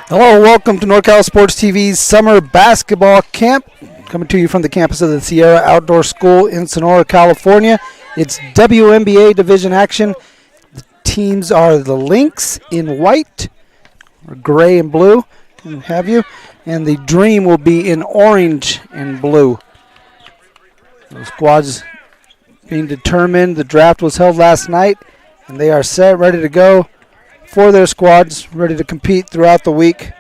Hello, welcome to NorCal Sports TV's Summer Basketball Camp. Coming to you from the campus of the Sierra Outdoor School in Sonora, California. It's WNBA division action. The teams are the Lynx in white, or gray and blue, have you, and the Dream will be in orange and blue. The squads being determined. The draft was held last night, and they are set, ready to go for their squads, ready to compete throughout the week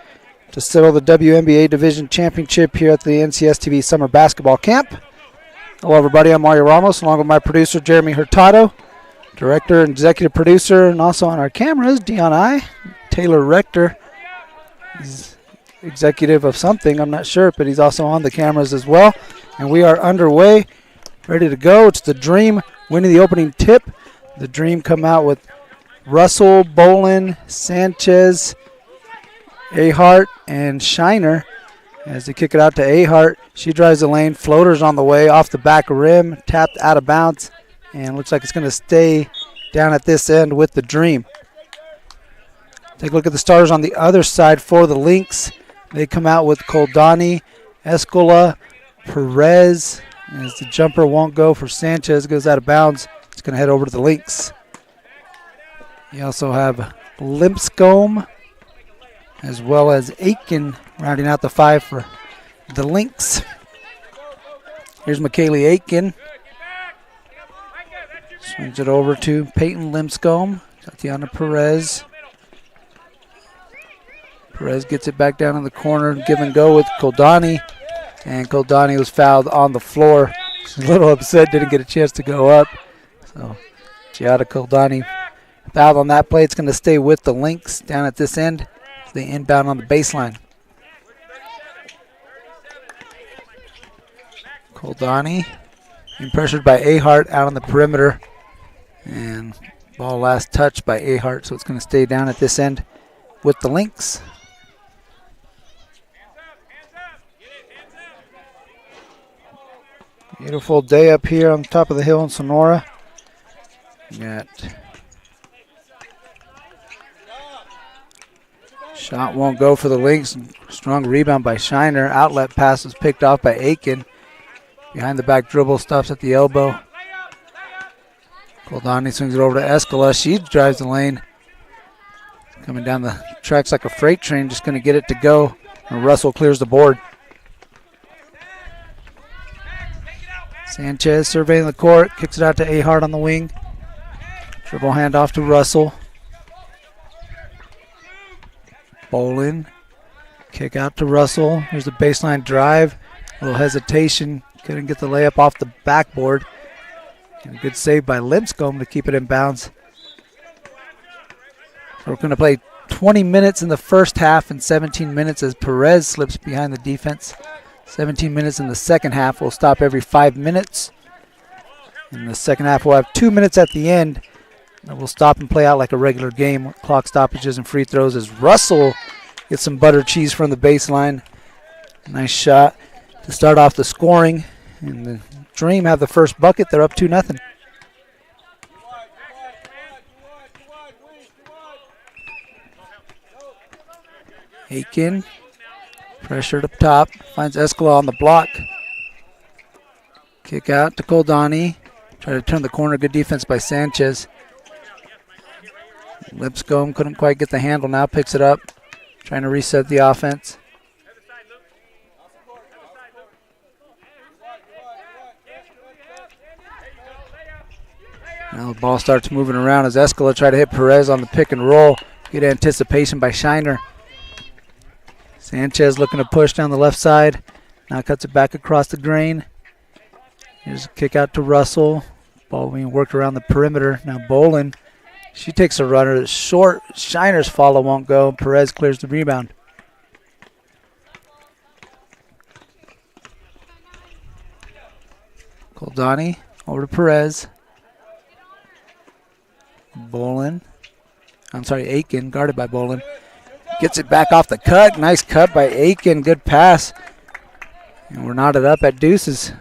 to settle the WNBA Division Championship here at the NCS TV Summer Basketball Camp. Hello, everybody. I'm Mario Ramos, along with my producer, Jeremy Hurtado, director and executive producer, and also on our cameras, Dion I, Taylor Rector. He's executive of something, I'm not sure, but he's also on the cameras as well. And we are underway, ready to go. It's the Dream winning the opening tip. The Dream come out with Russell, Bolin, Sanchez, Ahart, and Shiner. As they kick it out to Ahart, she drives the lane. Floaters on the way, off the back rim, tapped out of bounds, and looks like it's going to stay down at this end with the Dream. Take a look at the starters on the other side for the Lynx. They come out with Koldani, Escola, Perez. As the jumper won't go for Sanchez, goes out of bounds. It's going to head over to the Lynx. You also have Limpscomb as well as Aiken rounding out the five for the Lynx. Here's McKaylee Aiken. Swings it over to Peyton Limpscomb. Tatiana Perez. Perez gets it back down in the corner. Give and go with Koldani. And Koldani was fouled on the floor. She's a little upset, didn't get a chance to go up. So Giada Koldani fouled on that play. It's going to stay with the Lynx down at this end. They inbound on the baseline. Koldani being pressured by Ahart out on the perimeter. And ball last touched by Ahart, so it's going to stay down at this end with the Lynx. Beautiful day up here on top of the hill in Sonora. Got shot won't go for the Lynx. Strong rebound by Shiner. Outlet pass was picked off by Aiken. Behind the back dribble, stops at the elbow. Koldani swings it over to Escola. She drives the lane. Coming down the tracks like a freight train, just going to get it to go. And Russell clears the board. Sanchez surveying the court, kicks it out to Ahart on the wing. Dribble handoff to Russell. Bolin, kick out to Russell. Here's the baseline drive. A little hesitation. Couldn't get the layup off the backboard. And a good save by Limpscomb to keep it in bounds. So we're going to play 20 minutes in the first half and 17 minutes as Perez slips behind the defense. 17 minutes in the second half. We'll stop every 5 minutes. In the second half, we'll have 2 minutes at the end. And we'll stop and play out like a regular game. Clock stoppages and free throws as Russell gets some butter cheese from the baseline. Nice shot to start off the scoring. And the Dream have the first bucket. They're up 2-0. Aiken, pressured up top, finds Escola on the block. Kick out to Koldani. Try to turn the corner. Good defense by Sanchez. Lipscomb couldn't quite get the handle. Now picks it up. Trying to reset the offense. Now the ball starts moving around as Escola try to hit Perez on the pick and roll. Good anticipation by Shiner. Sanchez looking to push down the left side. Now cuts it back across the grain. Here's a kick out to Russell. Ball being worked around the perimeter. Now Bolin. She takes a runner. It's short. Shiner's follow won't go. Perez clears the rebound. Koldani over to Perez. Aiken, guarded by Bolin. Gets it back off the cut. Nice cut by Aiken. Good pass. And we're knotted up at deuces.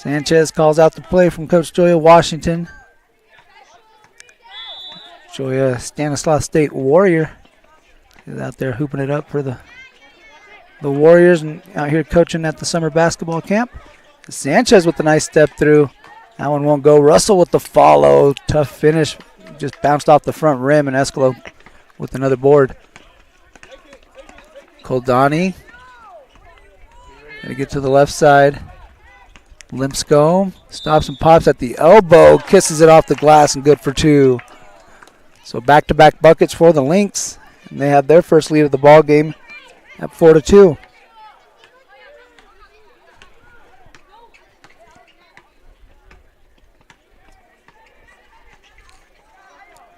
Sanchez calls out the play from Coach Joya Washington. Joya Stanislaus State Warrior is out there hooping it up for the Warriors and out here coaching at the summer basketball camp. Sanchez with a nice step through. That one won't go. Russell with the follow. Tough finish. Just bounced off the front rim, and Escalo with another board. Koldani. Gonna get to the left side. Limpscomb stops and pops at the elbow. Kisses it off the glass and good for two. So back-to-back buckets for the Lynx. And they have their first lead of the ball game at 4-2.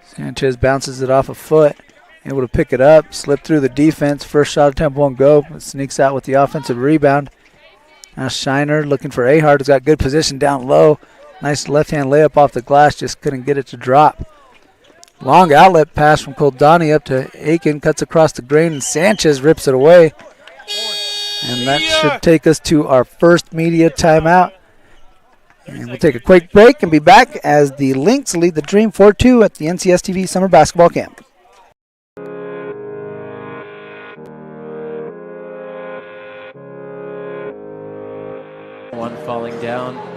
Sanchez bounces it off a foot, able to pick it up, slip through the defense. First shot attempt won't go, but sneaks out with the offensive rebound. Now Shiner looking for Ahart, has got good position down low. Nice left-hand layup off the glass, just couldn't get it to drop. Long outlet pass from Koldani up to Aiken, cuts across the grain, and Sanchez rips it away. And that should take us to our first media timeout. And we'll take a quick break and be back as the Lynx lead the Dream 4-2 at the NCSTV Summer Basketball Camp. One falling down.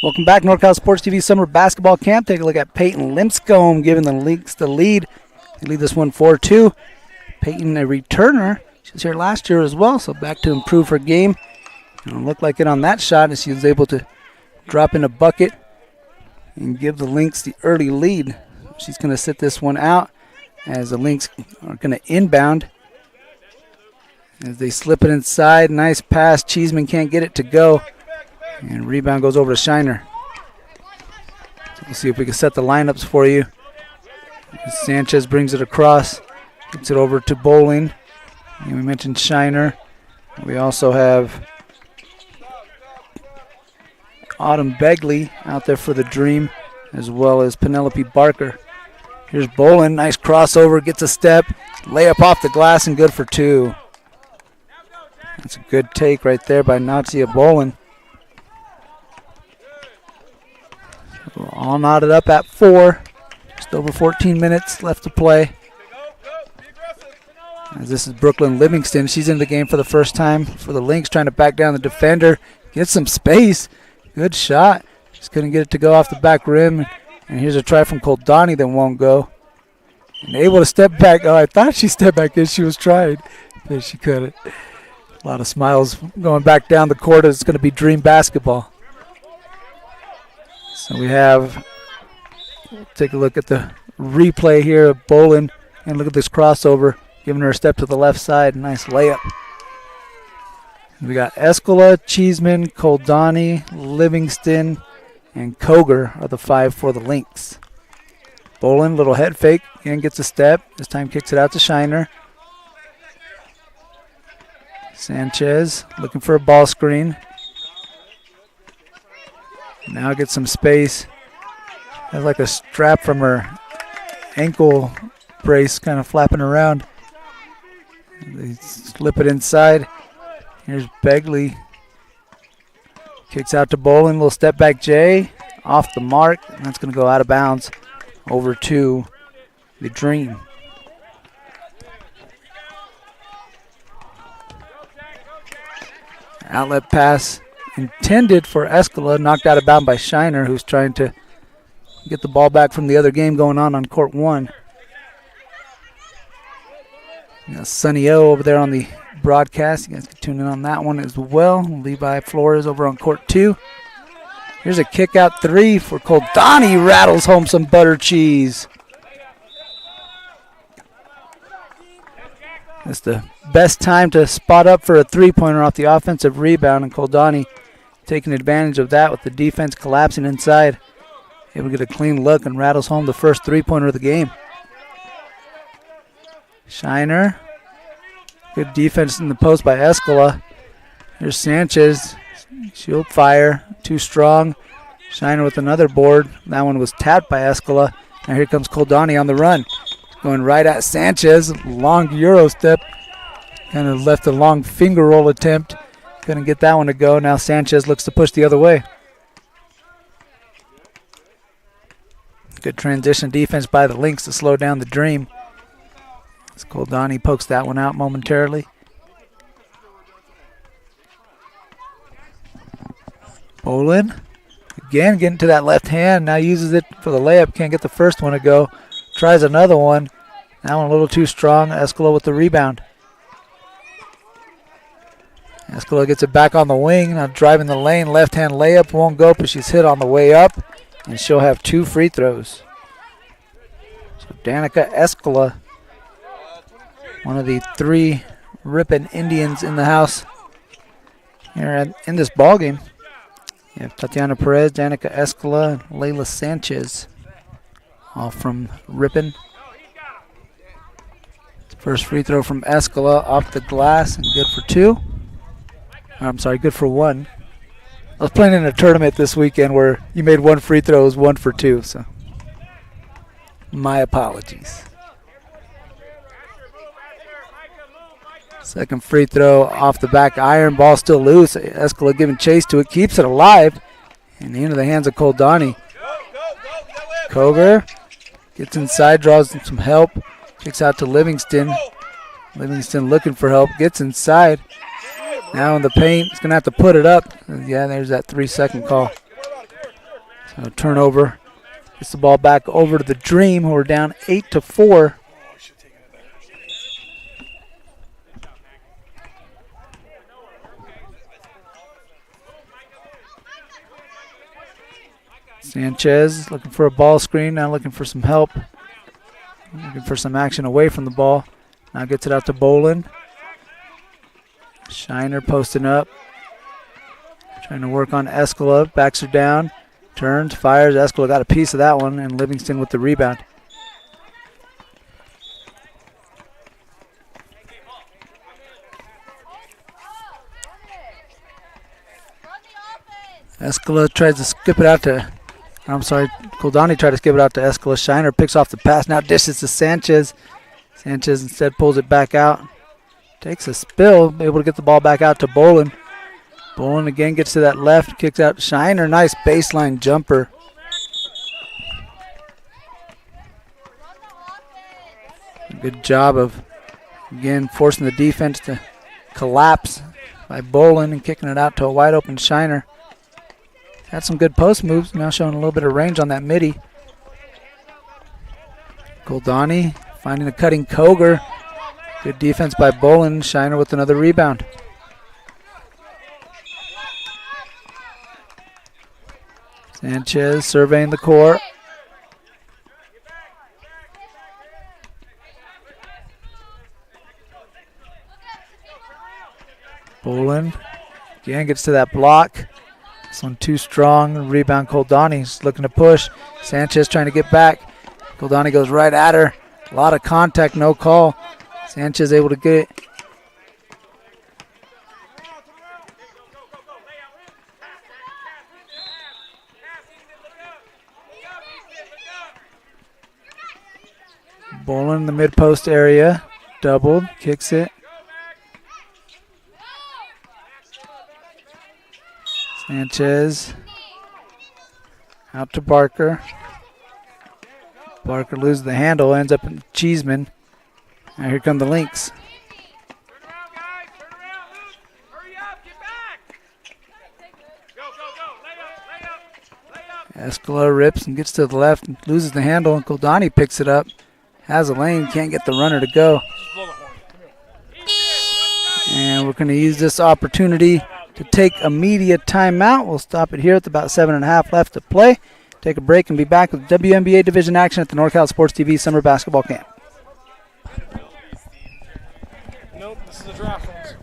Welcome back, NorCal Sports TV Summer Basketball Camp. Take a look at Peyton Limpscomb giving the Lynx the lead. They lead this one 4-2. Peyton, a returner. She was here last year as well, so back to improve her game. It looked like it on that shot as she was able to drop in a bucket and give the Lynx the early lead. She's going to sit this one out as the Lynx are going to inbound. As they slip it inside, nice pass. Cheeseman can't get it to go. And rebound goes over to Shiner. So we'll see if we can set the lineups for you. Sanchez brings it across. Gets it over to Bowling. And we mentioned Shiner. We also have Autumn Begley out there for the Dream, as well as Penelope Barker. Here's Bowling. Nice crossover. Gets a step. Layup off the glass and good for two. That's a good take right there by Natsia Bowling. All knotted up at 4. Just over 14 minutes left to play. As this is Brooklyn Livingston. She's in the game for the first time for the Lynx, trying to back down the defender. Get some space. Good shot. Just couldn't get it to go off the back rim. And here's a try from Koldani that won't go. And able to step back. Oh, I thought she stepped back as she was trying, but she couldn't. A lot of smiles going back down the court. It's going to be Dream basketball. So we have, take a look at the replay here of Bolin, and look at this crossover, giving her a step to the left side. Nice layup. We got Escola, Cheeseman, Koldani, Livingston, and Koger are the 5 for the Lynx. Bolin, little head fake, and gets a step. This time kicks it out to Shiner. Sanchez looking for a ball screen. Now gets some space. Has like a strap from her ankle brace kind of flapping around. They slip it inside. Here's Begley. Kicks out to Bolin. Little step back J. Off the mark. And that's going to go out of bounds over to the Dream. Outlet pass intended for Escala, knocked out of bounds by Shiner, who's trying to get the ball back from the other game going on court 1. Sonny O over there on the broadcast. You guys can tune in on that one as well. Levi Flores over on court 2. Here's a kick out 3 for Koldani. Rattles home some butter cheese. That's the best time to spot up for a 3-pointer off the offensive rebound, and Koldani taking advantage of that with the defense collapsing inside. Able to get a clean look and rattles home the first 3-pointer of the game. Shiner. Good defense in the post by Escala. Here's Sanchez. Shield fire. Too strong. Shiner with another board. That one was tapped by Escala. Now here comes Koldani on the run. Going right at Sanchez. Long Euro step. Kind of left a long finger roll attempt. Couldn't get that one to go. Now Sanchez looks to push the other way. Good transition defense by the Lynx to slow down the Dream. As Koldani pokes that one out momentarily. Bolin. Again getting to that left hand. Now uses it for the layup. Can't get the first one to go. Tries another one. That one a little too strong. Escala with the rebound. Escala gets it back on the wing. Now driving the lane. Left hand layup won't go, but she's hit on the way up. And she'll have 2 free throws. So Danica Escala, one of the 3 Ripon Indians in the house here in this ball game. You have Tatiana Perez, Danica Escala, and Layla Sanchez, all from Ripon. First free throw from Escala off the glass and good for 2. I'm sorry, good for 1. I was playing in a tournament this weekend where you made 1 free throw, it was 1 for 2, so my apologies. Second free throw off the back iron, ball still loose. Escala giving chase to it, keeps it alive, and into the hands of Koldani. Koger gets inside, draws some help, kicks out to Livingston. Livingston looking for help, gets inside. Now in the paint, he's going to have to put it up. Yeah, there's that 3-second call. So turnover. Gets the ball back over to the Dream, who are down 8-4. Sanchez looking for a ball screen, now looking for some help. Looking for some action away from the ball. Now gets it out to Bolin. Shiner posting up. Trying to work on Escala. Backs her down. Turns, fires. Escala got a piece of that one, and Livingston with the rebound. Escala tries to skip it out to, Koldani tried to skip it out to Escala. Shiner picks off the pass. Now dishes to Sanchez. Sanchez instead pulls it back out. Takes a spill, able to get the ball back out to Bolin. Bolin again gets to that left, kicks out Shiner. Nice baseline jumper. Good job of, again, forcing the defense to collapse by Bolin and kicking it out to a wide open Shiner. Had some good post moves, now showing a little bit of range on that midi. Koldani finding the cutting Koger. Good defense by Bolin. Shiner with another rebound. Sanchez surveying the court. Bolin again gets to that block. This one too strong. Rebound Koldani's looking to push. Sanchez trying to get back. Koldani goes right at her. A lot of contact, no call. Sanchez able to get it. Bolin in the mid-post area. Doubled. Kicks it. Sanchez. Out to Barker. Barker loses the handle. Ends up in Cheeseman. Now here come the Lynx. Escala rips and gets to the left and loses the handle, and Koldani picks it up. Has a lane, can't get the runner to go. And we're going to use this opportunity to take a media timeout. We'll stop it here with about 7.5 left to play. Take a break and be back with WNBA division action at the NorCal Sports TV Summer Basketball Camp. Nope, this is the draft ones.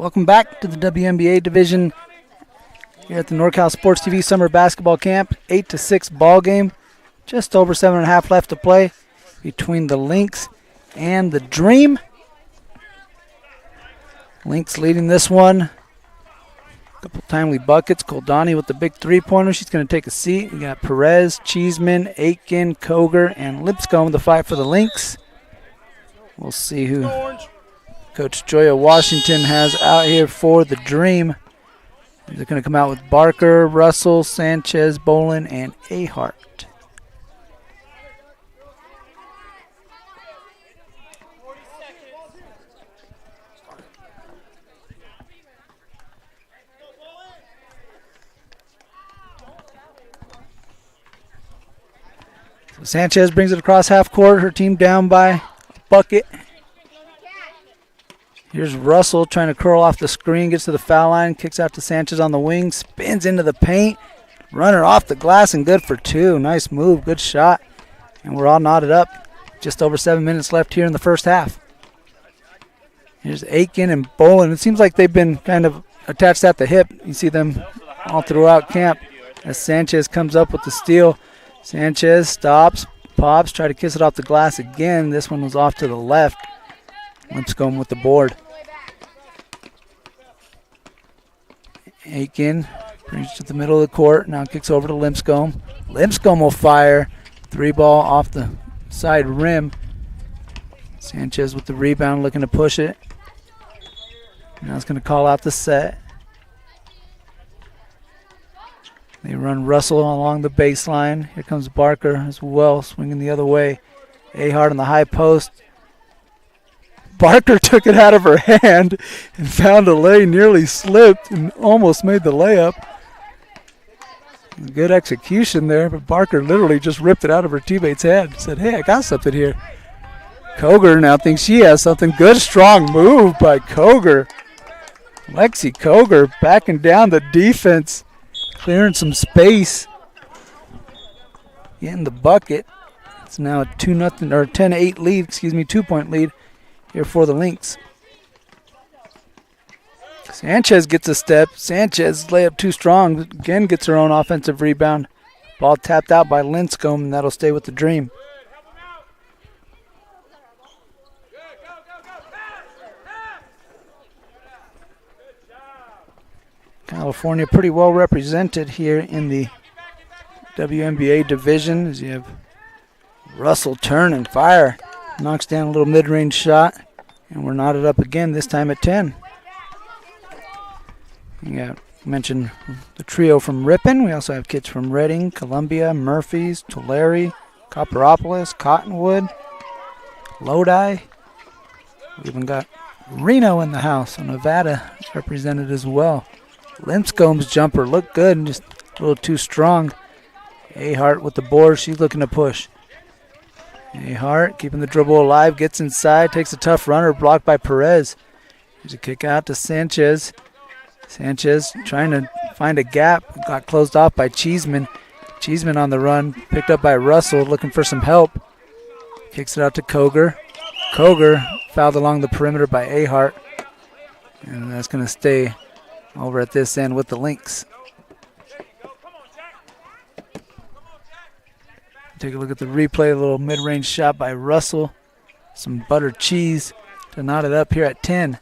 Welcome back to the WNBA division here at the NorCal Sports TV Summer Basketball Camp. 8-6 ball game. Just over 7.5 left to play between the Lynx and the Dream. Lynx leading this one. Couple timely buckets. Koldani with the big three-pointer. She's going to take a seat. We got Perez, Cheeseman, Aitken, Koger, and Lipscomb to fight for the Lynx. We'll see who Coach Joya Washington has out here for the Dream. They're going to come out with Barker, Russell, Sanchez, Bolin, and Ahart. So Sanchez brings it across half court. Her team down by a bucket. Here's Russell trying to curl off the screen, gets to the foul line, kicks out to Sanchez on the wing, spins into the paint. Runner off the glass and good for two. Nice move, good shot. And we're all knotted up. Just over 7 minutes left here in the first half. Here's Aitken and Bolin. It seems like they've been kind of attached at the hip. You see them all throughout camp as Sanchez comes up with the steal. Sanchez stops, pops, try to kiss it off the glass again. This one was off to the left. Lipscomb with the board. Aitken brings it to the middle of the court. Now kicks over to Lipscomb. Lipscomb will fire. Three ball off the side rim. Sanchez with the rebound looking to push it. Now it's going to call out the set. They run Russell along the baseline. Here comes Barker as well, swinging the other way. Ahart on the high post. Barker took it out of her hand and found a lay, nearly slipped and almost made the layup. Good execution there, but Barker literally just ripped it out of her teammate's hand. Said, hey, I got something here. Koger now thinks she has something. Good, strong move by Koger. Lexi Koger backing down the defense, clearing some space. Getting the bucket. It's now a 2-0 or 10-8 lead, 2-point lead here for the Lynx. Sanchez gets a step. Sanchez layup too strong. Again gets her own offensive rebound. Ball tapped out by Lipscomb, and that'll stay with the Dream. California pretty well represented here in the WNBA division as you have Russell turn and fire. Knocks down a little mid-range shot, and we're knotted up again, this time at 10. Yeah, mentioned the trio from Ripon. We also have kids from Reading, Columbia, Murphys, Tulare, Copperopolis, Cottonwood, Lodi. We even got Reno in the house, so Nevada represented as well. Lipscomb's jumper looked good and just a little too strong. Ahart with the board. She's looking to push. Ahart keeping the dribble alive, gets inside, takes a tough runner, blocked by Perez. Here's a kick out to Sanchez. Sanchez trying to find a gap, got closed off by Cheeseman. Cheeseman on the run, picked up by Russell, looking for some help. Kicks it out to Koger. Koger fouled along the perimeter by Ahart. And that's going to stay over at this end with the Lynx. Take a look at the replay, a little mid-range shot by Russell. Some buttered cheese to knot it up here at 10.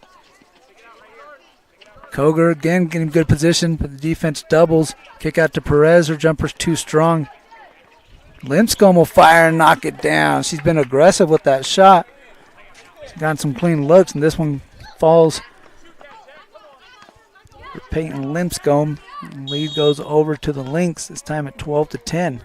Koger again getting good position, but the defense doubles. Kick out to Perez. Her jumper's too strong. Lipscomb will fire and knock it down. She's been aggressive with that shot. She's gotten some clean looks, and this one falls for Peyton Lipscomb. Lead goes over to the Lynx, this time at 12-10.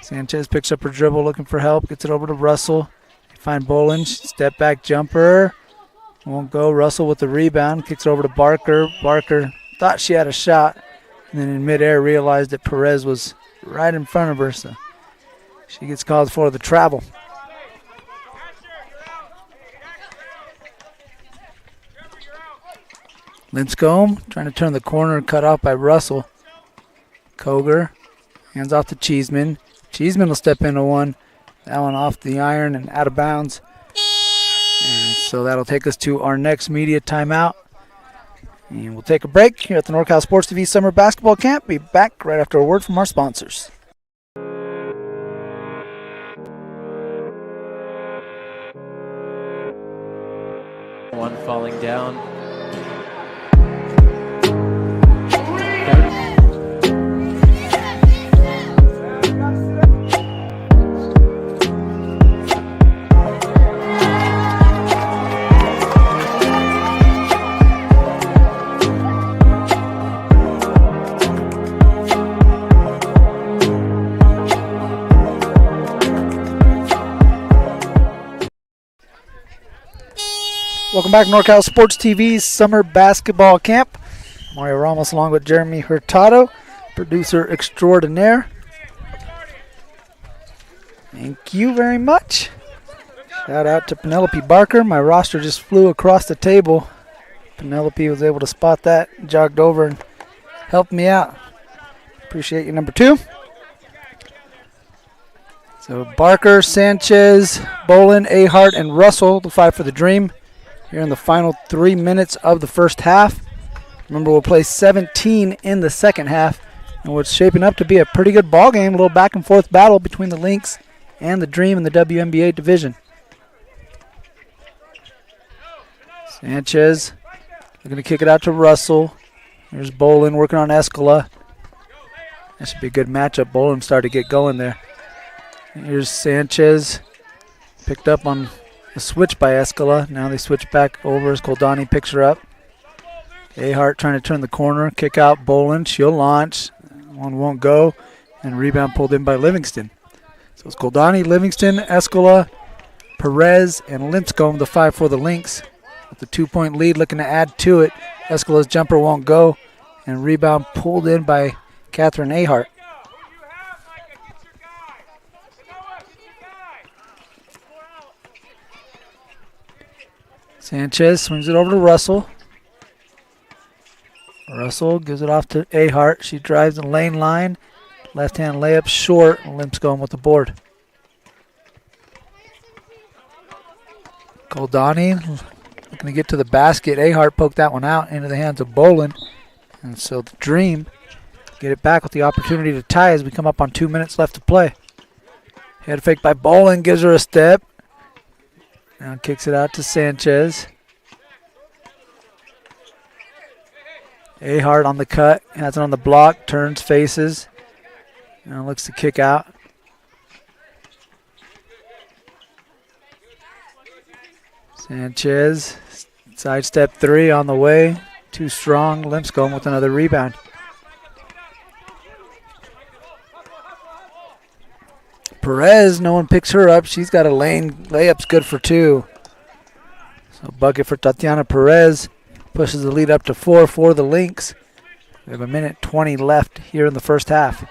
Sanchez picks up her dribble, looking for help, gets it over to Russell. They find Bolin, step back jumper. Won't go. Russell with the rebound, kicks it over to Barker. Barker thought she had a shot, and then in midair realized that Perez was right in front of her, so she gets called for the travel. Lipscomb trying to turn the corner, cut off by Russell. Koger hands off to Cheeseman. Cheeseman will step into one. That one off the iron and out of bounds. so that'll take us to our next media timeout. And we'll take a break here at the NorCal Sports TV Summer Basketball Camp. Be back right after a word from our sponsors. One falling down. Welcome back to NorCal Sports TV's Summer Basketball Camp. Mario Ramos along with Jeremy Hurtado, producer extraordinaire. Thank you very much. Shout out to Penelope Barker. My roster just flew across the table. Penelope was able to spot that, jogged over and helped me out. Appreciate you, number 2. So Barker, Sanchez, Bolin, Ahart, and Russell, the 5 for the Dream. Here in the final 3 minutes of the first half. Remember, we'll play 17 in the second half, and what's shaping up to be a pretty good ball game, a little back and forth battle between the Lynx and the Dream in the WNBA division. Sanchez looking to kick it out to Russell. There's Bolin working on Escala. That should be a good matchup. Bolin started to get going there. Here's Sanchez, picked up on a switch by Escala. Now they switch back over as Goldani picks her up. Ahart trying to turn the corner. Kick out Bolin. She'll launch. One won't go. And rebound pulled in by Livingston. So it's Goldani, Livingston, Escala, Perez, and Linscomb, the 5 for the Lynx. With the 2-point lead looking to add to it. Escala's jumper won't go. And rebound pulled in by Catherine Ahart. Sanchez swings it over to Russell. Russell gives it off to Ahart. She drives the lane line. Left-hand layup short. Linscomb with the board. Goldani looking to get to the basket. Ahart poked that one out into the hands of Bolin. And so the Dream get it back with the opportunity to tie as we come up on 2 minutes left to play. Head fake by Bolin, gives her a step. Now kicks it out to Sanchez. Ahart on the cut, has it on the block, turns, faces. Now looks to kick out. Sanchez, sidestep 3 on the way. Too strong. Linscomb with another rebound. Perez, no one picks her up. She's got a lane. Layup's good for 2. So bucket for Tatiana Perez. Pushes the lead up to 4 for the Lynx. We have 1:20 left here in the first half.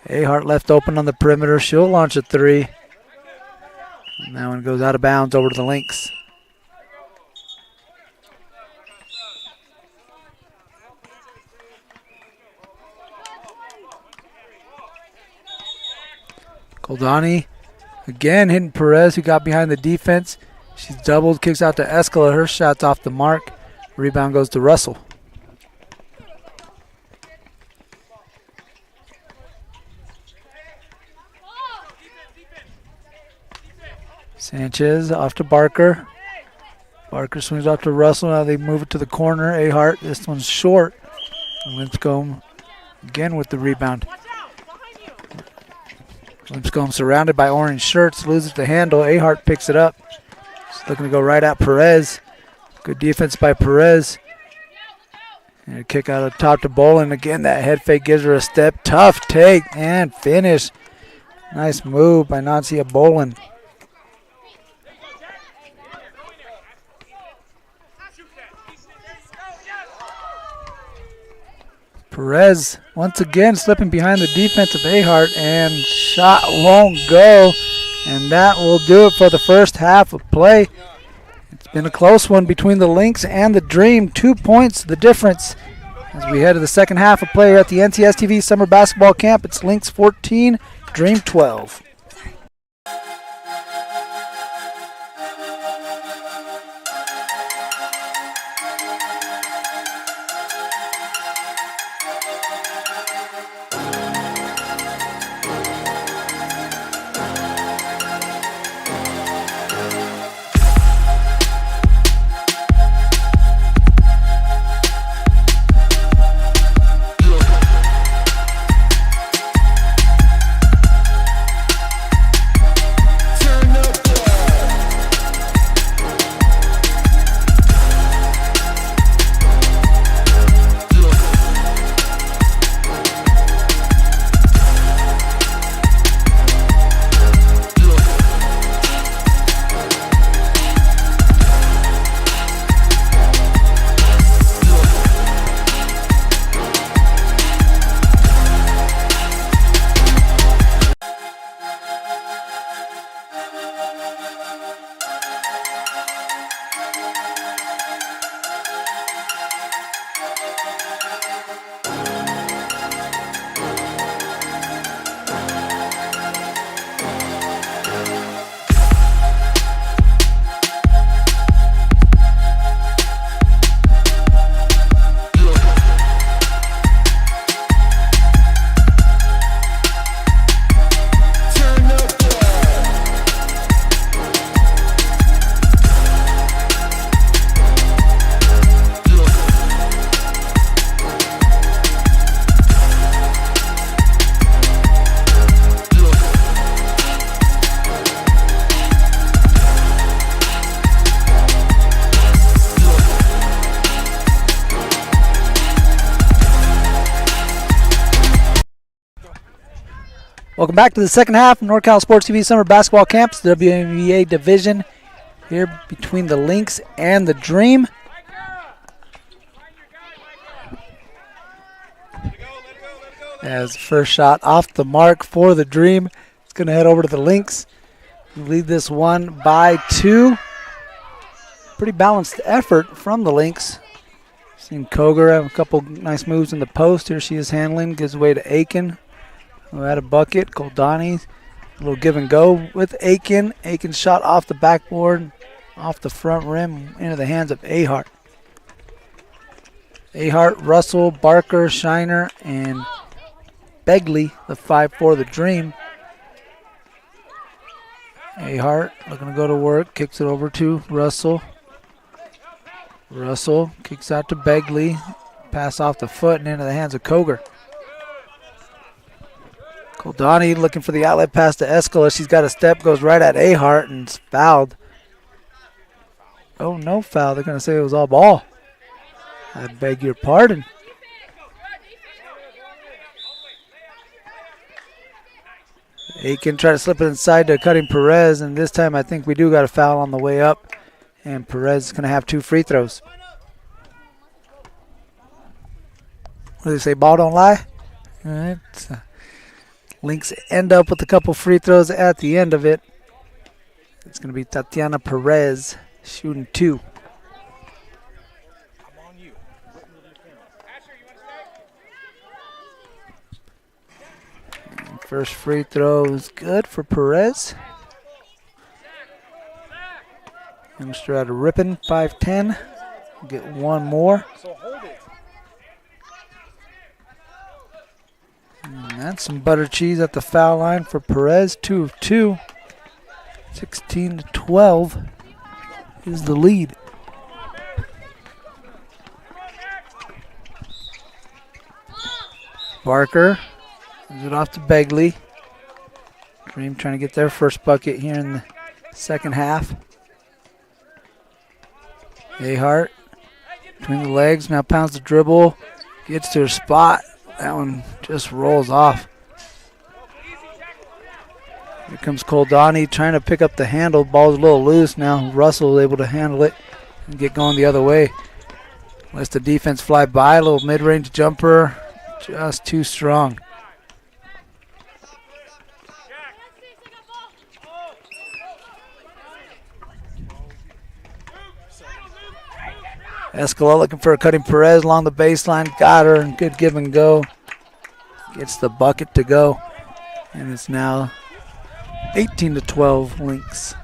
Ahart left open on the perimeter. She'll launch a 3. And that one goes out of bounds over to the Lynx. Goldani again hitting Perez, who got behind the defense. She's doubled, kicks out to Escala. Her shot's off the mark. Rebound goes to Russell. Sanchez off to Barker. Barker swings off to Russell. Now they move it to the corner. Ahart, this one's short. And Linscomb again with the rebound. Linscomb surrounded by orange shirts, loses the handle. Ahart picks it up. She's looking to go right at Perez. Good defense by Perez. And a kick out of top to Bolin. Again, that head fake gives her a step. Tough take and finish. Nice move by Nancia Bolin. Perez once again slipping behind the defense of Ahart, and shot won't go. And that will do it for the first half of play. It's been a close one between the Lynx and the Dream. 2 points the difference. As we head to the second half of play here at the NCS TV Summer Basketball Camp, it's Lynx 14, Dream 12. Welcome back to the second half of NorCal Sports TV Summer Basketball Camps, the WNBA division here between the Lynx and the Dream. As first shot off the mark for the Dream. It's going to head over to the Lynx. Lead this one by 2. Pretty balanced effort from the Lynx. Seen Koger have a couple nice moves in the post. Here she is handling. Gives away to Aiken, who had a bucket. Goldani, a little give and go with Aiken. Aiken shot off the backboard, off the front rim, into the hands of Ahart. Ahart, Russell, Barker, Shiner, and Begley, the 5 for the Dream. Ahart looking to go to work, kicks it over to Russell. Russell kicks out to Begley, pass off the foot and into the hands of Koger. Goldani looking for the outlet pass to Escala. She's got a step, goes right at Ahart and is fouled. Oh, no foul. They're going to say it was all ball. I beg your pardon. Aiken tried to slip it inside to Cutting Perez, and this time I think we do got a foul on the way up, and Perez is going to have 2 free throws. What do they say, ball don't lie? All right. Lynx end up with a couple free throws at the end of it. It's going to be Tatiana Perez shooting 2. First free throw is good for Perez. Youngster out of Ripon, 5'10". Get one more. And that's some butter cheese at the foul line for Perez. 2 of 2. 16-12 is the lead. Barker gives it off to Begley. Dream trying to get their first bucket here in the second half. Ahart between the legs, now pounds the dribble, gets to her spot. That one just rolls off. Here comes Goldani trying to pick up the handle. Ball's a little loose now. Russell is able to handle it and get going the other way. Lets the defense fly by. A little mid-range jumper, just too strong. Escala looking for a Cutting Perez along the baseline. Got her, and good give and go. Gets the bucket to go. And it's now 18-12 Lynx.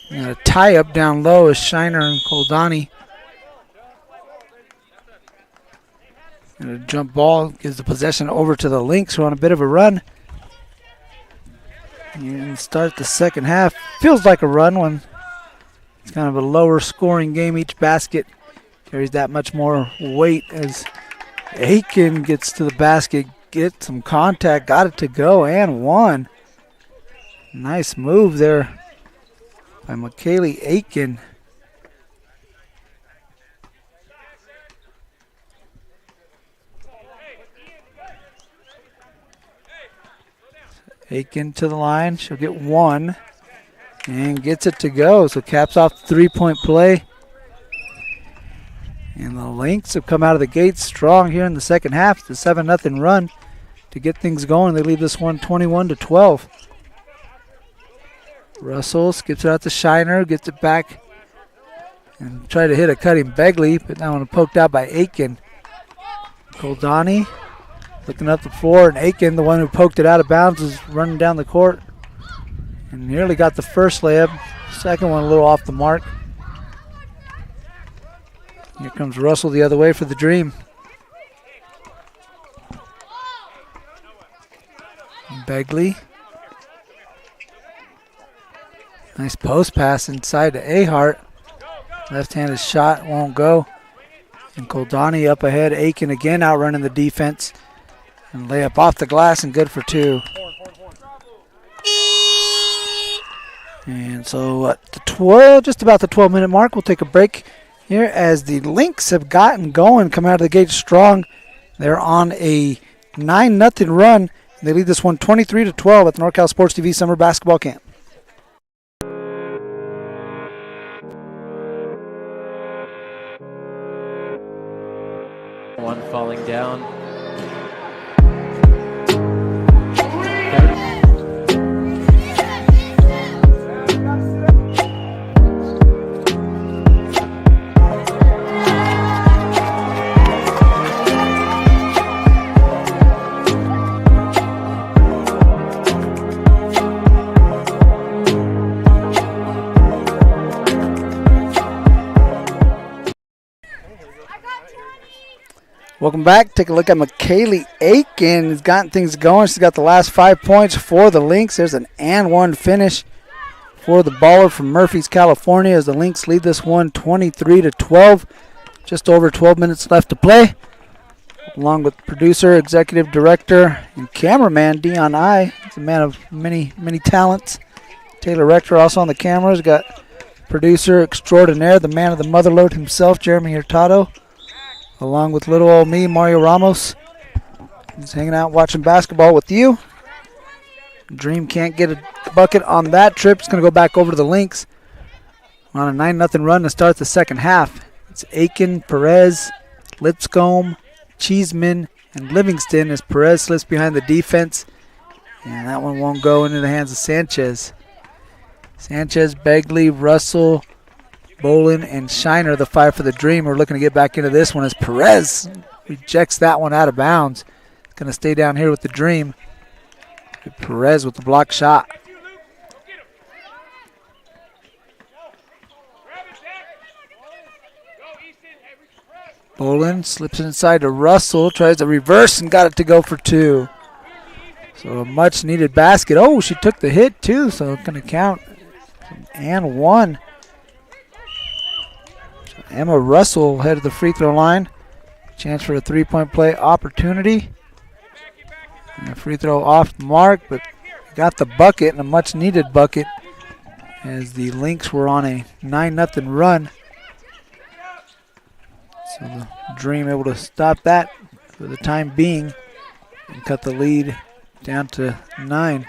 And a tie up down low is Shiner and Goldani. And a jump ball gives the possession over to the Lynx, who are on a bit of a run. And start the second half. Feels like a run when it's kind of a lower scoring game. Each basket carries that much more weight as Aiken gets to the basket, gets some contact, got it to go, and won. Nice move there by McKaylee Aiken. Aiken to the line. She'll get one and gets it to go. So caps off the 3-point play. And the Lynx have come out of the gate strong here in the second half. It's a 7-0 run to get things going. They lead this one 21-12. Russell skips it out to Shiner, gets it back and try to hit a Cutting Begley, but that one poked out by Aiken. Goldani looking up the floor, and Aiken, the one who poked it out of bounds, is running down the court and nearly got the first layup. Second one a little off the mark. Here comes Russell the other way for the Dream. Begley. Nice post pass inside to Ahart. Left-handed shot won't go. And Goldani up ahead. Aiken again outrunning the defense. And layup off the glass and good for 2. And so at the 12, just about the 12-minute mark, we'll take a break here as the Lynx have gotten going, come out of the gate strong. They're on a 9-0 run. They lead this one 23-12 at the NorCal Sports TV Summer Basketball Camp. One falling down. Welcome back. Take a look at McKaylee Aiken. Has gotten things going. She's got the last 5 points for the Lynx. There's an and one finish for the baller from Murphy's, California, as the Lynx lead this one 23-12. Just over 12 minutes left to play. Along with producer, executive director, and cameraman Dion I. He's a man of many talents. Taylor Rector also on the cameras. Got producer extraordinaire, the man of the motherlode himself, Jeremy Hurtado. Along with little old me, Mario Ramos. He's hanging out watching basketball with you. Dream can't get a bucket on that trip. It's going to go back over to the Lynx. On a 9-0 run to start the second half. It's Aiken, Perez, Lipscomb, Cheeseman, and Livingston as Perez slips behind the defense. And that one won't go into the hands of Sanchez. Sanchez, Begley, Russell, Bolin, and Shiner, the five for the Dream. We're looking to get back into this one as Perez rejects that one out of bounds. Going to stay down here with the Dream. Perez with the block shot. Bolin slips inside to Russell, tries to reverse and got it to go for two. So a much needed basket. Oh, she took the hit too, so it's going to count. And one. Emma Russell headed the free throw line. Chance for a three-point play opportunity. And a free throw off the mark, but got the bucket, and a much-needed bucket, as the Lynx were on a 9-0 run. So the Dream able to stop that for the time being and cut the lead down to 9.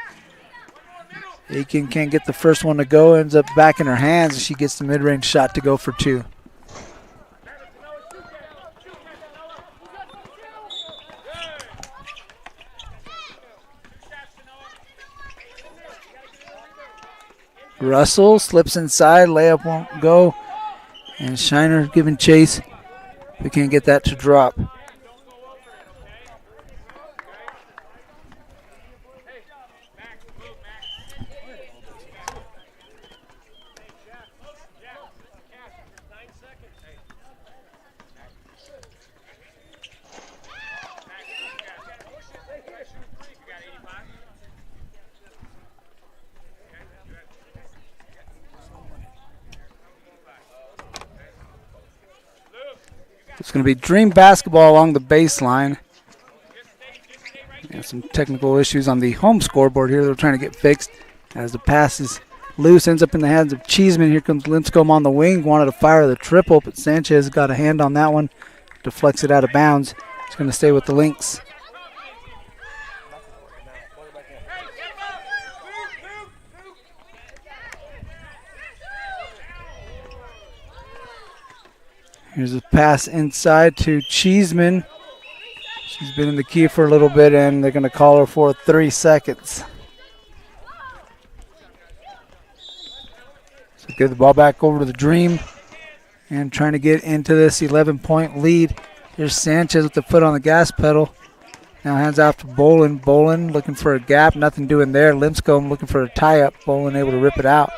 Aiken can't get the first one to go, ends up back in her hands, and she gets the mid-range shot to go for two. Russell slips inside, layup won't go, and Shiner giving chase. We can't get that to drop. It's going to be Dream basketball along the baseline. Some technical issues on the home scoreboard here they're trying to get fixed as the pass is loose, ends up in the hands of Cheeseman. Here comes Linscomb on the wing, wanted to fire the triple, but Sanchez got a hand on that one, deflects it out of bounds. It's going to stay with the Lynx. Here's a pass inside to Cheeseman. She's been in the key for a little bit, and they're going to call her for 3 seconds. So give the ball back over to the Dream and trying to get into this 11-point lead. Here's Sanchez with the foot on the gas pedal. Now hands off to Bolin. Bolin looking for a gap, nothing doing there. Linscomb looking for a tie-up. Bolin able to rip it out.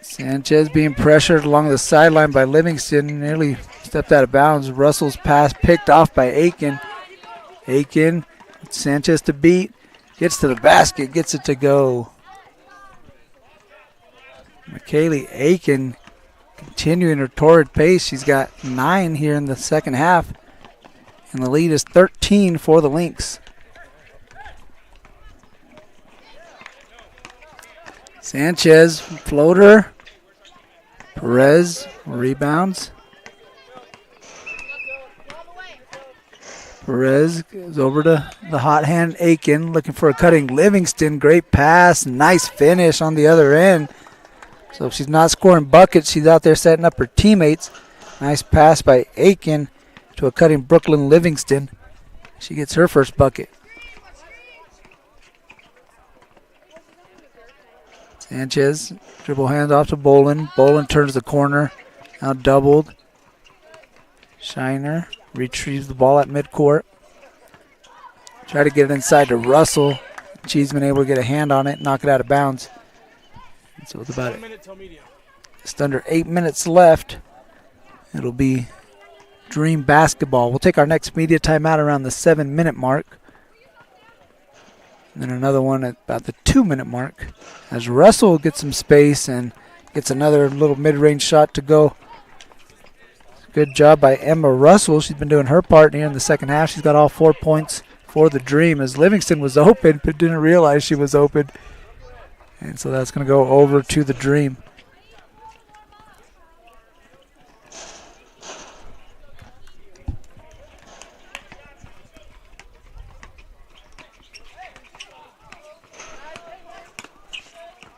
Sanchez being pressured along the sideline by Livingston, nearly stepped out of bounds. Russell's pass picked off by Aiken. Aiken, Sanchez to beat, gets to the basket, gets it to go. McKaylee Aiken continuing her torrid pace. She's got 9 here in the second half. And the lead is 13 for the Lynx. Sanchez, floater. Perez rebounds. Perez goes over to the hot hand Aiken, looking for a cutting Livingston. Great pass, nice finish on the other end. So if she's not scoring buckets, she's out there setting up her teammates. Nice pass by Aiken to a cutting Brooklyn Livingston. She gets her first bucket. Sanchez, dribble hands off to Bolin. Bolin turns the corner, now doubled. Shiner retrieves the ball at midcourt. Try to get it inside to Russell. Cheeseman able to get a hand on it, knock it out of bounds. And so with about just under 8 minutes left, it'll be Dream basketball. We'll take our next media timeout around the 7-minute mark. And then another one at about the 2-minute mark as Russell gets some space and gets another little mid-range shot to go. Good job by Emma Russell. She's been doing her part here in the second half. She's got all 4 points for the Dream as Livingston was open but didn't realize she was open. And so that's going to go over to the Dream.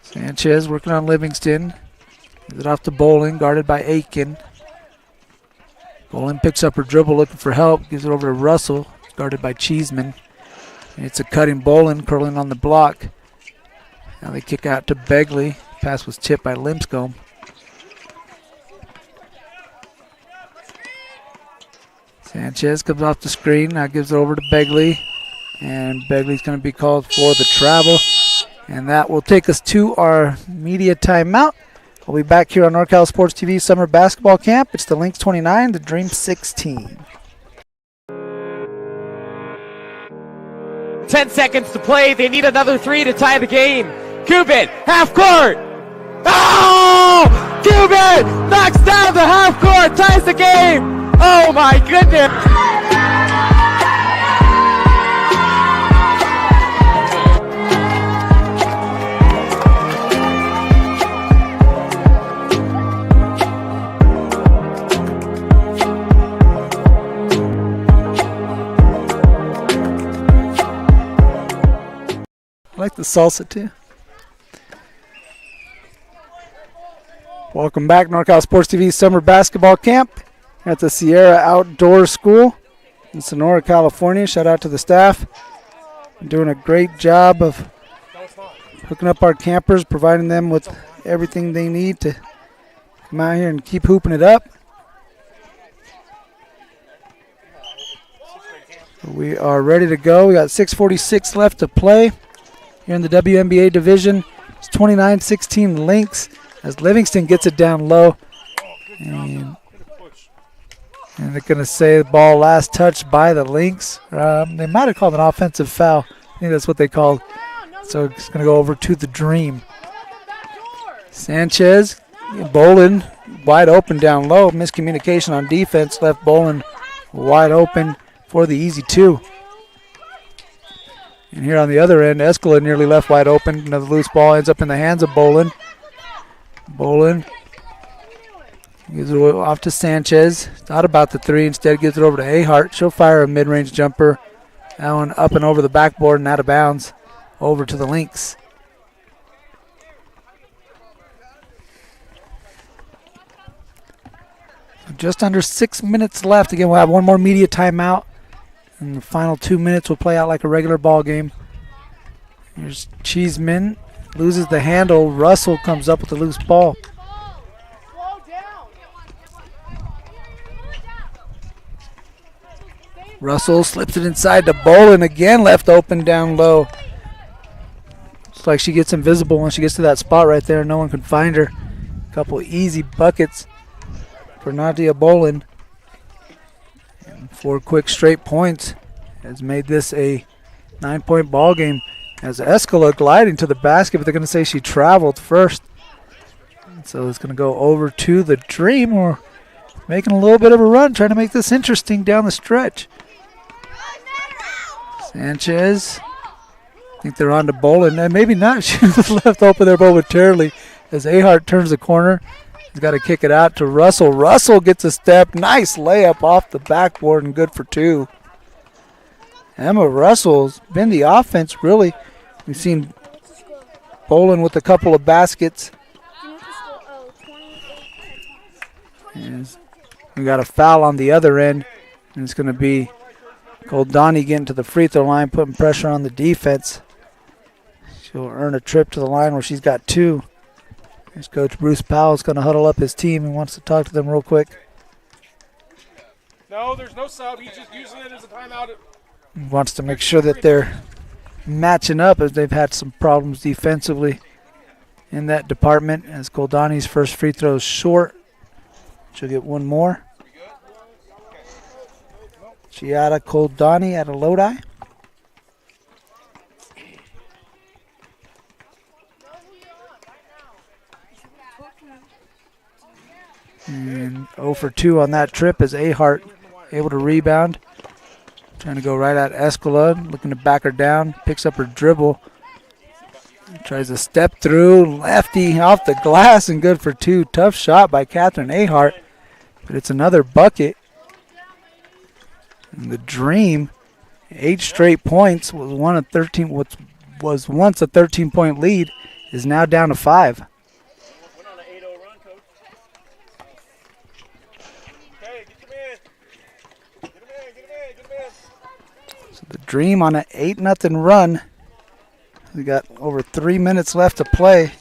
Sanchez working on Livingston. Gives it off to Bolin, guarded by Aiken. Bolin picks up her dribble, looking for help. Gives it over to Russell, guarded by Cheeseman. It's a cutting Bolin, curling on the block. Now they kick out to Begley. Pass was tipped by Lipscomb. Sanchez comes off the screen. Now gives it over to Begley. And Begley's going to be called for the travel. And that will take us to our media timeout. We'll be back here on NorCal Sports TV Summer Basketball Camp. It's the Lynx 29, the Dream 16. 10 seconds to play. They need another 3 to tie the game. Cuban, half court. Oh! Cuban knocks down the half court, ties the game. Oh my goodness. I like the salsa too. Welcome back, NorCal Sports TV Summer Basketball Camp at the Sierra Outdoor School in Sonora, California. Shout out to the staff. They're doing a great job of hooking up our campers, providing them with everything they need to come out here and keep hooping it up. We are ready to go. We got 6:46 left to play here in the WNBA division. It's 29-16 Lynx as Livingston gets it down low. And they're going to say the ball last touched by the Lynx. They might have called an offensive foul. I think that's what they called. So it's going to go over to the Dream. Sanchez, Bolin, wide open down low. Miscommunication on defense left Bolin wide open for the easy 2. And here on the other end, Escala nearly left wide open. Another loose ball ends up in the hands of Bolin. Bolin gives it off to Sanchez. Thought about the 3, instead gives it over to Ahart. She'll fire a mid-range jumper. That one up and over the backboard and out of bounds. Over to the Lynx. Just under 6 minutes left. Again, we'll have one more media timeout. And the final 2 minutes will play out like a regular ball game. Here's Cheeseman. Loses the handle. Russell comes up with the loose ball. Russell slips it inside to Bolin. Again left open down low. Looks like she gets invisible when she gets to that spot right there. No one can find her. A couple easy buckets for Nadia Bolin. 4 quick straight points has made this a 9-point ball game. As Escala gliding to the basket, but they're going to say she traveled first. So it's going to go over to the Dream. We're making a little bit of a run, trying to make this interesting down the stretch. Sanchez. I think they're on to Bolin. And maybe not. She was left open there momentarily as Ahart turns the corner. He's got to kick it out to Russell. Russell gets a step. Nice layup off the backboard and good for two. Emma Russell's been the offense, really. We've seen Bolin with a couple of baskets. And we got a foul on the other end. And it's going to be Goldani getting to the free throw line, putting pressure on the defense. She'll earn a trip to the line where she's got two. Here's Coach Bruce Powell is going to huddle up his team and wants to talk to them real quick. No, there's no sub. He's just using it as a timeout. He wants to make sure that they're matching up as they've had some problems defensively in that department. As Goldani's first free throw is short. She'll get one more. Giada Goldani at a Lodi. And 0 for 2 on that trip as Ahart able to rebound. Trying to go right at Escala, looking to back her down. Picks up her dribble. Tries to step through. Lefty off the glass and good for two. Tough shot by Catherine Ahart. But it's another bucket. And the Dream, 8 straight points, was one of 13. What was once a 13-point lead is now down to 5. So the Dream on an 8-0 run. We got over 3 minutes left to play.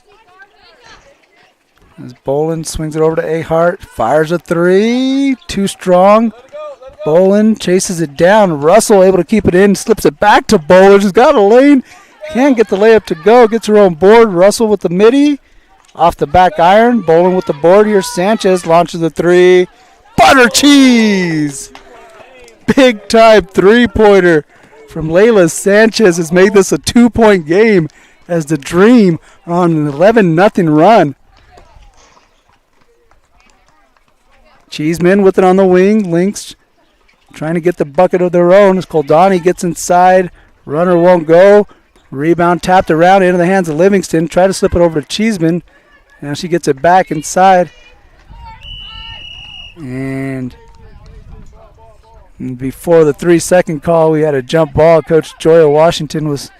As Bolin swings it over to Ahart, fires a three, too strong. Bolin chases it down. Russell able to keep it in, slips it back to Bolin. She's got a lane, can't get the layup to go, gets her own board. Russell with the midi, off the back iron. Bolin with the board here. Sanchez launches the three. Butter cheese! Big time three-pointer from Layla Sanchez has made this a 2-point game as the Dream are on an 11-0 run. Cheeseman with it on the wing. Lynx trying to get the bucket of their own as Goldani gets inside. Runner won't go. Rebound tapped around into the hands of Livingston. Try to slip it over to Cheeseman. Now she gets it back inside. And before the 3-second call, we had a jump ball. Coach Joya Washington was,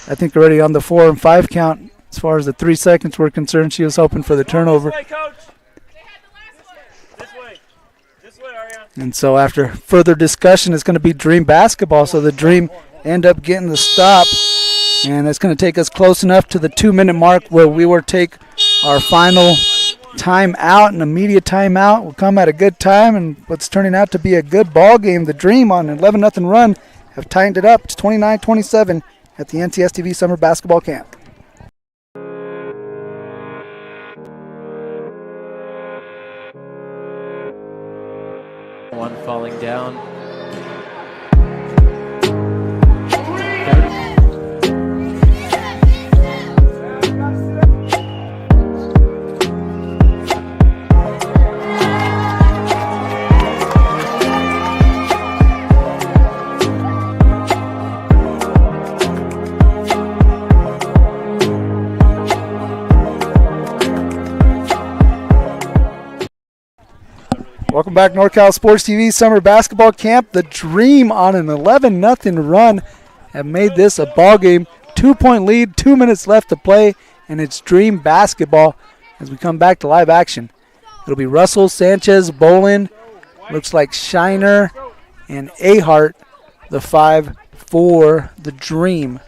I think, already on the 4 and 5 count. As far as the 3 seconds were concerned, she was hoping for the turnover. And so after further discussion, it's going to be Dream basketball. So the Dream end up getting the stop. And it's going to take us close enough to the 2-minute mark where we will take our final timeout. And immediate timeout will come at a good time. And what's turning out to be a good ball game. The Dream on an 11-0 run have tightened it up. It's 29-27 at the NTSTV Summer Basketball Camp. One falling down. Welcome back, NorCal Sports TV Summer Basketball Camp. The Dream on an 11-0 run have made this a ball game. 2-point lead, 2 minutes left to play, and it's Dream basketball as we come back to live action. It'll be Russell, Sanchez, Bolin, looks like Shiner, and Ahart, the 5 for the Dream.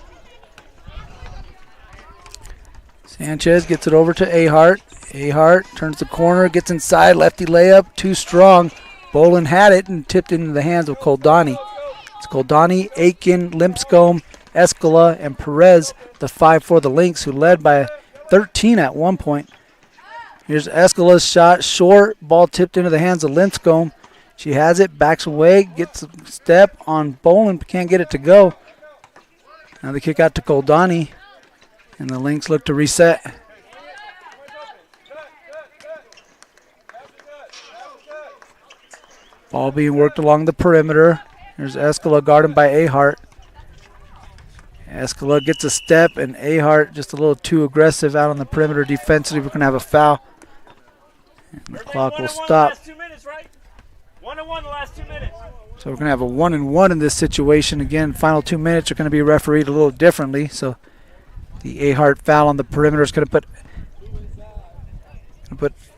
Sanchez gets it over to Ahart. Ahart turns the corner, gets inside, lefty layup, too strong. Bolin had it and tipped into the hands of Goldani. It's Goldani, Aiken, Limpscombe, Escala, and Perez, the 5 for the Lynx, who led by 13 at one point. Here's Escala's shot, short, ball tipped into the hands of Limpscombe. She has it, backs away, gets a step on Bolin, but can't get it to go. Now the kick out to Goldani, and the Lynx look to reset. Ball being worked along the perimeter. There's Escala guarded by Ahart. Escala gets a step, and Ahart just a little too aggressive out on the perimeter defensively. We're going to have a foul. And the clock will stop. 1-1 the last 2 minutes. So we're going to have a 1-1 in this situation. Again, final 2 minutes are going to be refereed a little differently. So the Ahart foul on the perimeter is going to put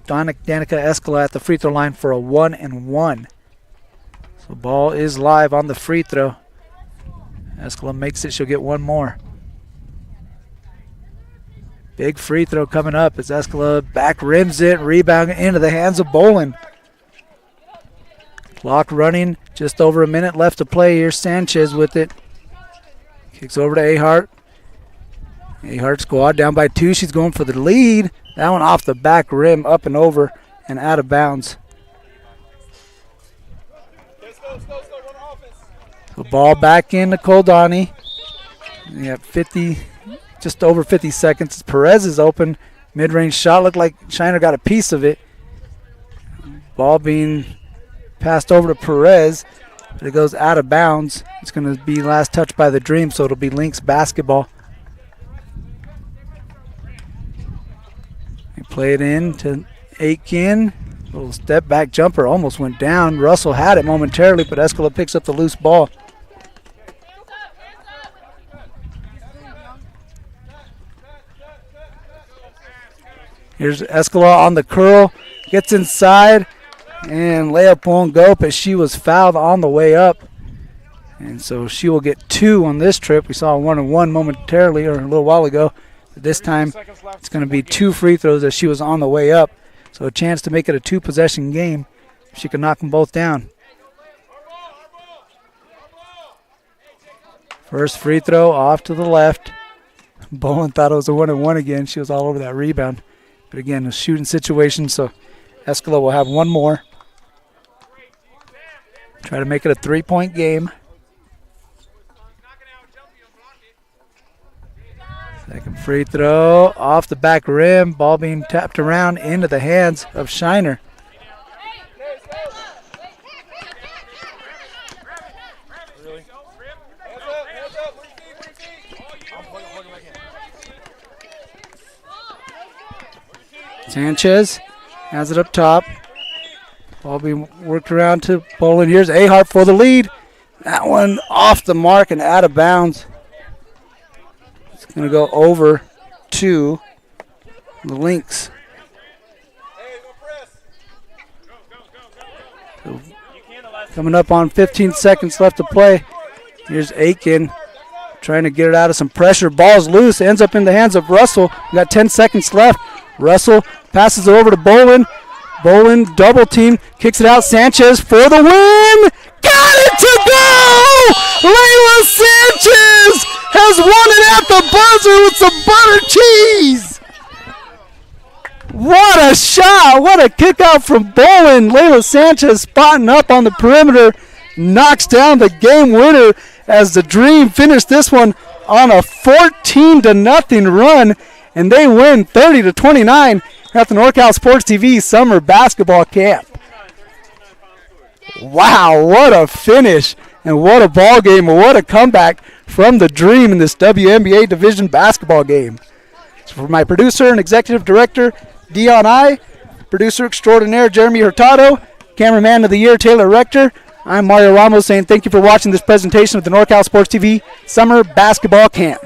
Danica Escala at the free throw line for a 1-1. So ball is live on the free throw. Escala makes it, she'll get one more. Big free throw coming up as Escala back rims it, rebound into the hands of Bolin. Clock running, just over a minute left to play here. Sanchez with it. Kicks over to Ahart. Ahart squad down by 2. She's going for the lead. That one off the back rim, up and over and out of bounds. The ball back into Koldani. We have just over 50 seconds. Perez is open. Mid-range shot looked like Shiner got a piece of it. Ball being passed over to Perez, but it goes out of bounds. It's going to be last touch by the Dream, so it'll be Lynx basketball. They play it in to Aitken. Little step back jumper almost went down. Russell had it momentarily, but Escala picks up the loose ball. Here's Escala on the curl, gets inside, and layup won't go, but she was fouled on the way up. And so she will get 2 on this trip. We saw a 1-1 momentarily, or a little while ago. But this time, it's going to be 2 free throws as she was on the way up. So a chance to make it a 2-possession game if she can knock them both down. First free throw off to the left. Bolin thought it was a 1-1 again. She was all over that rebound. But again, a shooting situation, so Escala will have one more. Try to make it a 3-point game. Second free throw off the back rim. Ball being tapped around into the hands of Shiner. Sanchez has it up top. Ball being worked around to Bolin. Here's Ahart for the lead. That one off the mark and out of bounds. It's going to go over to the Lynx. So coming up on 15 seconds left to play. Here's Aiken trying to get it out of some pressure. Ball's loose. Ends up in the hands of Russell. We got 10 seconds left. Russell passes it over to Bolin. Bolin double team, kicks it out. Sanchez for the win. Got it to go! Layla Sanchez has won it at the buzzer with some butter cheese. What a shot. What a kick out from Bolin. Layla Sanchez spotting up on the perimeter. Knocks down the game winner as the Dream finished this one on a 14-0 run. And they win 30-29 at the NorCal Sports TV Summer Basketball Camp. Wow, what a finish and what a ball game and what a comeback from the Dream in this WNBA Division basketball game. So for my producer and executive director, Dion I, producer extraordinaire, Jeremy Hurtado, cameraman of the year, Taylor Rector, I'm Mario Ramos saying thank you for watching this presentation of the NorCal Sports TV Summer Basketball Camp.